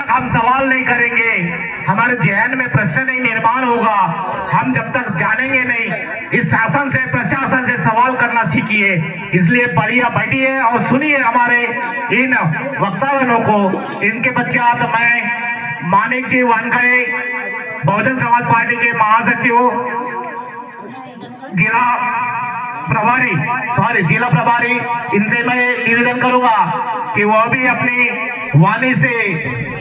हम सवाल नहीं करेंगे, हमारे जहन में प्रश्न नहीं निर्माण होगा, हम जब तक जानेंगे नहीं। इस शासन से, प्रशासन से सवाल करना सीखिए। इसलिए पढ़िए, बैठिए और सुनिए हमारे इन वक्ताओं को। इनके पश्चात मैं मानिक जी वानखड़े, बहुजन समाज पार्टी के महासचिव, जिला प्रभारी, इनसे मैं निवेदन करूंगा कि वह भी अपनी वाणी से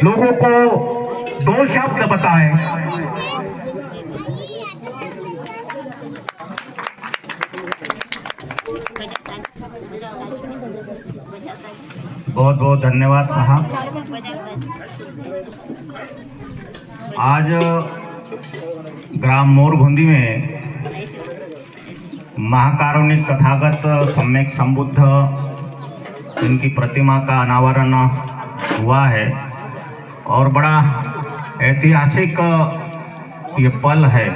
लोगों को 2 शब्द बताएं। बहुत बहुत धन्यवाद साहब। आज ग्राम मोरघुंदी में महाकारुणिक तथागत सम्यक संबुद्ध इनकी प्रतिमा का अनावरण हुआ है और बड़ा ऐतिहासिक ये पल है,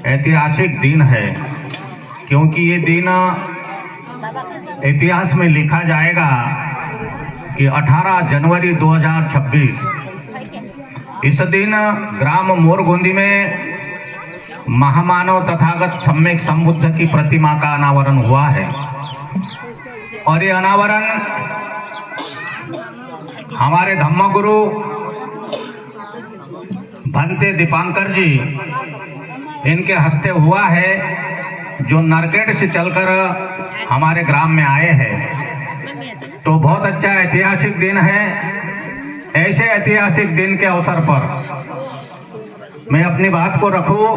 ऐतिहासिक दिन है, क्योंकि ये दिन इतिहास में लिखा जाएगा कि 18 जनवरी 2026 इस दिन ग्राम मोरघुंदी में महामानव तथागत सम्यक संबुद्ध की प्रतिमा का अनावरण हुआ है। और ये अनावरण हमारे धम्मगुरु भंते दीपांकर जी इनके हस्ते हुआ है, जो नरकेट से चलकर हमारे ग्राम में आए हैं। तो बहुत अच्छा ऐतिहासिक दिन है। ऐसे ऐतिहासिक दिन के अवसर पर मैं अपनी बात को रखूं,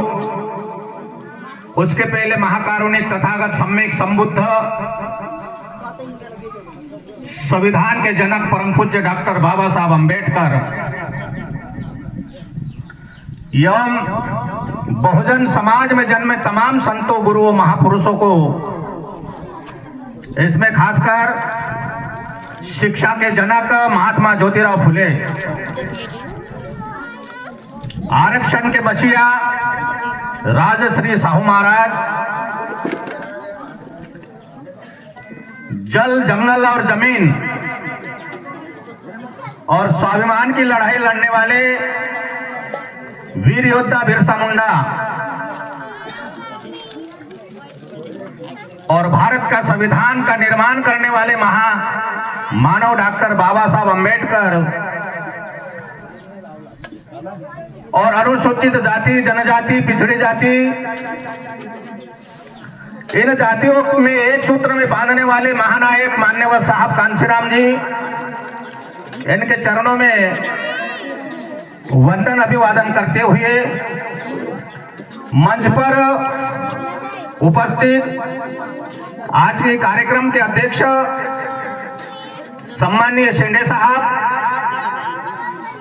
उसके पहले महाकारुणिक तथागत सम्यक संबुद्ध संविधान के जनक परम पूज्य डॉक्टर बाबा साहब अम्बेडकर एवं बहुजन समाज में जन्मे तमाम संतों, गुरुओं, महापुरुषों को, इसमें खासकर शिक्षा के जनक महात्मा ज्योतिराव फुले, आरक्षण के बसिया राजश्री साहू महाराज, जल, जंगल और जमीन और स्वाभिमान की लड़ाई लड़ने वाले वीर योद्धा बिरसा मुंडा और भारत का संविधान का निर्माण करने वाले महामानव डॉक्टर बाबा साहब अम्बेडकर और अनुसूचित जाति, जनजाति, पिछड़ी जाति, इन जातियों में एक सूत्र में बांधने वाले महानायक मान्यवर साहब कांशीराम जी, इनके चरणों में वंदन अभिवादन करते हुए मंच पर उपस्थित आज के कार्यक्रम के अध्यक्ष सम्माननीय शिंदे साहब,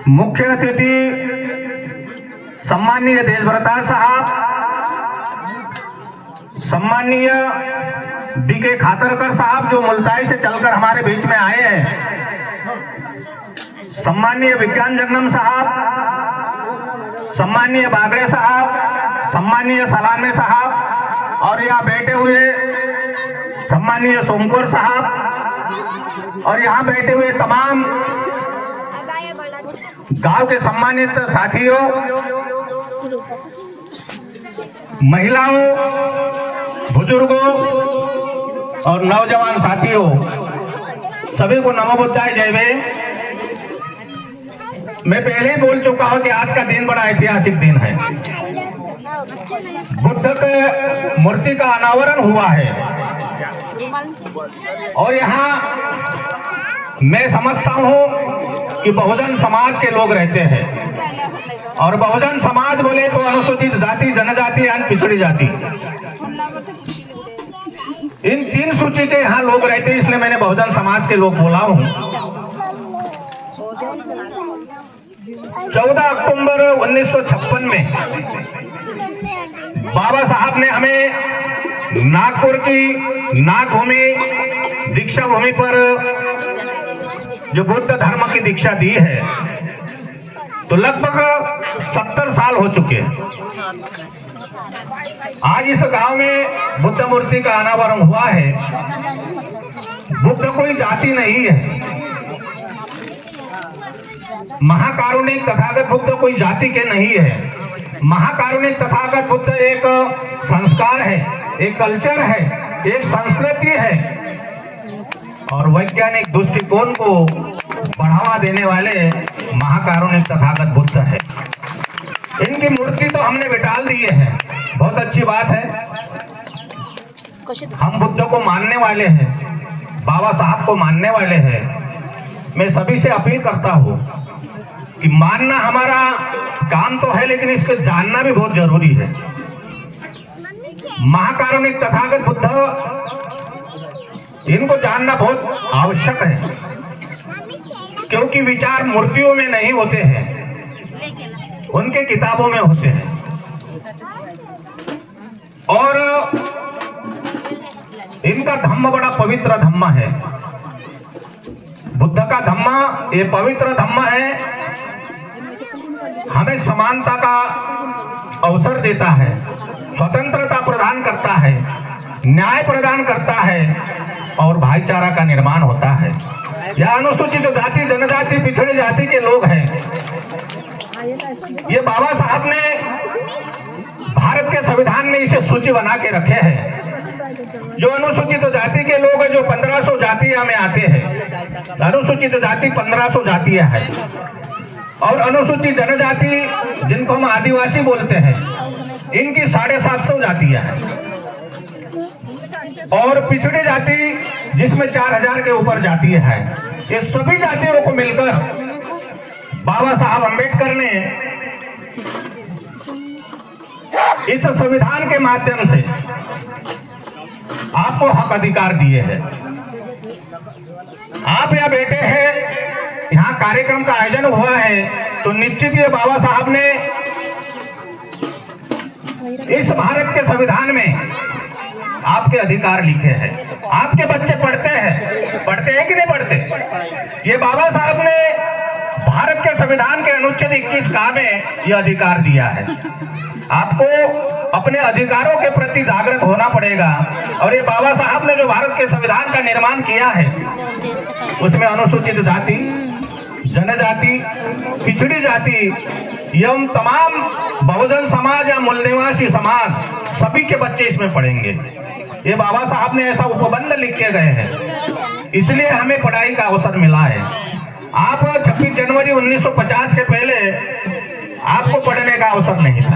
मुख्य अतिथि सम्माननीय देशभ्रतार साहब, सम्माननीय बीके खातरकर साहब जो मुल्ताई से चलकर हमारे बीच में आए हैं, सम्माननीय विज्ञान जगनम साहब, सम्माननीय बागड़े साहब, सम्माननीय सलामे साहब और यहाँ बैठे हुए सम्माननीय सोमपुर साहब और यहाँ बैठे हुए तमाम गांव के सम्मानित साथियों, महिलाओं, बुजुर्गों और नौजवान साथियों, सभी को नमो बुद्धाय जय वे। मैं पहले ही बोल चुका हूं कि आज का दिन बड़ा ऐतिहासिक दिन है। बुद्ध के मूर्ति का अनावरण हुआ है और यहाँ मैं समझता हूँ कि बहुजन समाज के लोग रहते हैं और बहुजन समाज बोले तो अनुसूचित जाति, जनजाति और पिछड़ी जाति, इन 3 सूची के यहाँ लोग रहते हैं, इसलिए मैंने बहुजन समाज के लोग बोला हूँ। 14 अक्टूबर 1956 में बाबा साहब ने हमें नागपुर की नागभूमि, दीक्षा भूमि पर जो बुद्ध धर्म की दीक्षा दी है, तो लगभग 70 साल हो चुके हैं। आज इस गांव में बुद्ध मूर्ति का अनावरण हुआ है। बुद्ध कोई जाति नहीं है, महाकारुणिक तथागत बुद्ध कोई जाति के नहीं है। महाकारुणिक तथागत बुद्ध एक संस्कार है, एक कल्चर है, एक संस्कृति है और वैज्ञानिक दृष्टिकोण को बढ़ावा देने वाले महाकारुणिक तथागत बुद्ध है। इनकी मूर्ति तो हमने बिठाल दी है, बहुत अच्छी बात है। हम बुद्ध को मानने वाले हैं, बाबा साहब को मानने वाले हैं। मैं सभी से अपील करता हूँ कि मानना हमारा काम तो है, लेकिन इसको जानना भी बहुत जरूरी है। महाकारुणिक तथागत बुद्ध, इनको जानना बहुत आवश्यक है, क्योंकि विचार मूर्तियों में नहीं होते हैं, उनके किताबों में होते हैं। और इनका धम्म बड़ा पवित्र धम्म है। बुद्ध का धम्म ये पवित्र धम्म है, हमें समानता का अवसर देता है, स्वतंत्रता प्रदान करता है, न्याय प्रदान करता है और भाईचारा का निर्माण होता है। यह अनुसूचित जाति, जनजाति, पिछड़ी जाति के लोग हैं। ये बाबा साहब ने भारत के संविधान में इसे सूची बना के रखे हैं। जो अनुसूचित जाति के लोग हैं, जो 1500 जातियां में आते हैं, अनुसूचित जाति 1500 जातियां हैं और अनुसूचित जनजाति जिनको हम आदिवासी बोलते हैं, इनकी 750 जातियां हैं और पिछड़ी जाति जिसमें 4000 के ऊपर जातियां हैं। ये सभी जातियों को मिलकर बाबा साहब अम्बेडकर ने इस संविधान के माध्यम से आपको हक अधिकार दिए हैं। आप यहाँ बैठे हैं, यहाँ कार्यक्रम का आयोजन हुआ है, तो निश्चित ये बाबा साहब ने इस भारत के संविधान में आपके अधिकार लिखे हैं। आपके बच्चे पढ़ते हैं कि नहीं पढ़ते? ये बाबा साहब ने भारत के संविधान के अनुच्छेद 21 का में यह अधिकार दिया है। आपको अपने अधिकारों के प्रति जागृत होना पड़ेगा। और ये बाबा साहब ने जो भारत के संविधान का निर्माण किया है, उसमें अनुसूचित जाति, जनजाति, पिछड़ी जाति एवं तमाम बहुजन समाज या मूल निवासी समाज, सभी के बच्चे इसमें पढ़ेंगे। ये बाबा साहब ने ऐसा उपबंध लिख के गए हैं, इसलिए हमें पढ़ाई का अवसर मिला है। आप 26 जनवरी 1950 के पहले आपको पढ़ने का अवसर नहीं था।